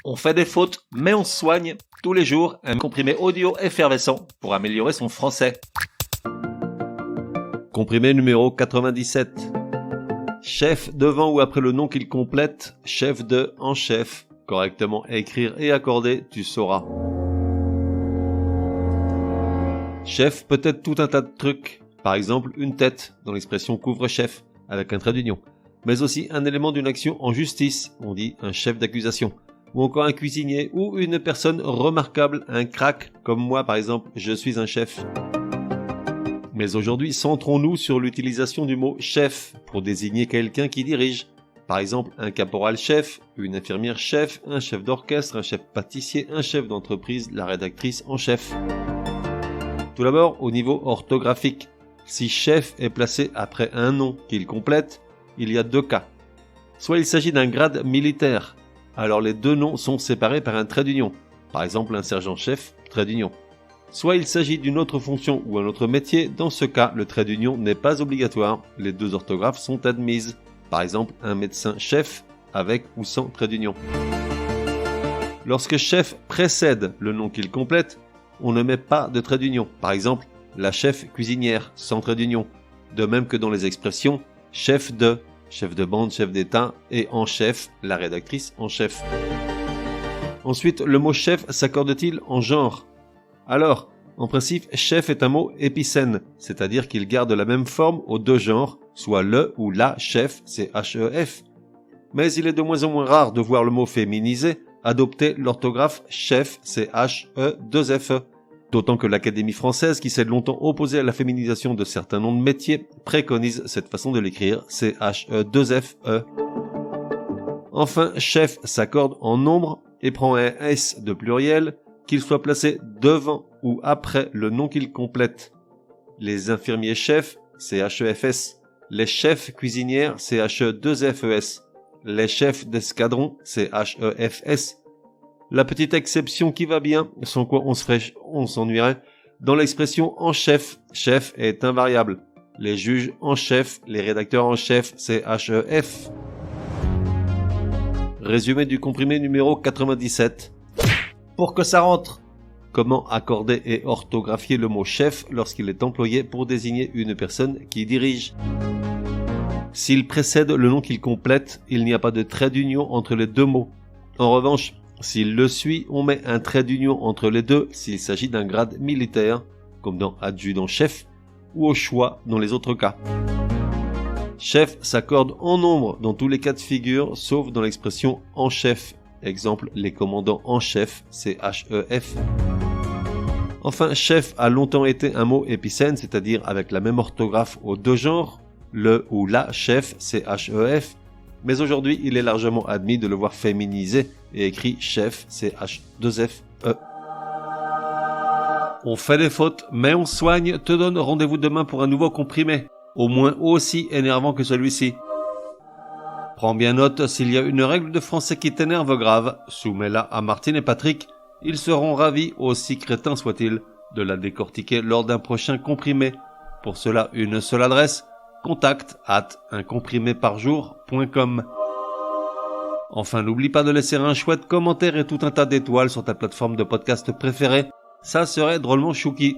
On fait des fautes, mais on se soigne. Tous les jours, un comprimé audio effervescent pour améliorer son français. Comprimé numéro 97. Chef devant ou après le nom qu'il complète, chef de en chef. Correctement écrire et accorder, tu sauras. Chef peut être tout un tas de trucs. Par exemple, une tête, dans l'expression couvre-chef, avec un trait d'union. Mais aussi un élément d'une action en justice, on dit un chef d'accusation. Ou encore un cuisinier ou une personne remarquable, un crack, comme moi par exemple, je suis un chef. Mais aujourd'hui, centrons-nous sur l'utilisation du mot chef pour désigner quelqu'un qui dirige. Par exemple, un caporal-chef, une infirmière-chef, un chef d'orchestre, un chef pâtissier, un chef d'entreprise, la rédactrice en chef. Tout d'abord, au niveau orthographique. Si chef est placé après un nom qu'il complète, il y a deux cas. Soit il s'agit d'un grade militaire, alors les deux noms sont séparés par un trait d'union. Par exemple, un sergent-chef, trait d'union. Soit il s'agit d'une autre fonction ou un autre métier, dans ce cas, le trait d'union n'est pas obligatoire, les deux orthographes sont admises. Par exemple, un médecin-chef, avec ou sans trait d'union. Lorsque chef précède le nom qu'il complète, on ne met pas de trait d'union. Par exemple, la chef cuisinière, sans trait d'union. De même que dans les expressions chef de bande, chef d'État, et en chef, la rédactrice en chef. Ensuite, le mot chef s'accorde-t-il en genre? Alors, en principe, chef est un mot épicène, c'est-à-dire qu'il garde la même forme aux deux genres, soit le ou la chef, c'est H-E-F. Mais il est de moins en moins rare de voir le mot féminisé adopter l'orthographe chef, c'est H-E-2-F-E. D'autant que l'Académie française, qui s'est longtemps opposée à la féminisation de certains noms de métiers, préconise cette façon de l'écrire, c'est H-E-2-F-E. Enfin, chef s'accorde en nombre et prend un S de pluriel, qu'il soit placé devant ou après le nom qu'il complète. Les infirmiers chefs, c'est H-E-F-S. Les chefs cuisinières, c'est H-E-2-F-E-S. Les chefs d'escadron, c'est H-E-F-S. La petite exception qui va bien, sans quoi on s'ennuierait, dans l'expression en chef, chef est invariable. Les juges en chef, les rédacteurs en chef, c'est H-E-F. Résumé du comprimé numéro 97. Pour que ça rentre. Comment accorder et orthographier le mot chef lorsqu'il est employé pour désigner une personne qui dirige? S'il précède le nom qu'il complète, il n'y a pas de trait d'union entre les deux mots. En revanche, s'il le suit, on met un trait d'union entre les deux s'il s'agit d'un grade militaire, comme dans adjudant-chef, ou au choix dans les autres cas. Chef s'accorde en nombre dans tous les cas de figure, sauf dans l'expression en chef. Exemple, les commandants en chef, c'est H-E-F. Enfin, chef a longtemps été un mot épicène, c'est-à-dire avec la même orthographe aux deux genres. Le ou la chef, c'est H-E-F. Mais aujourd'hui, il est largement admis de le voir féminisé et écrit chef, c'est H-2-F-E. On fait des fautes, mais on soigne, te donne rendez-vous demain pour un nouveau comprimé, au moins aussi énervant que celui-ci. Prends bien note, s'il y a une règle de français qui t'énerve grave, soumets-la à Martine et Patrick, ils seront ravis, aussi crétins soient-ils, de la décortiquer lors d'un prochain comprimé. Pour cela, une seule adresse, contact@uncompriméparjour.com. Enfin, n'oublie pas de laisser un chouette commentaire et tout un tas d'étoiles sur ta plateforme de podcast préférée, ça serait drôlement chouki.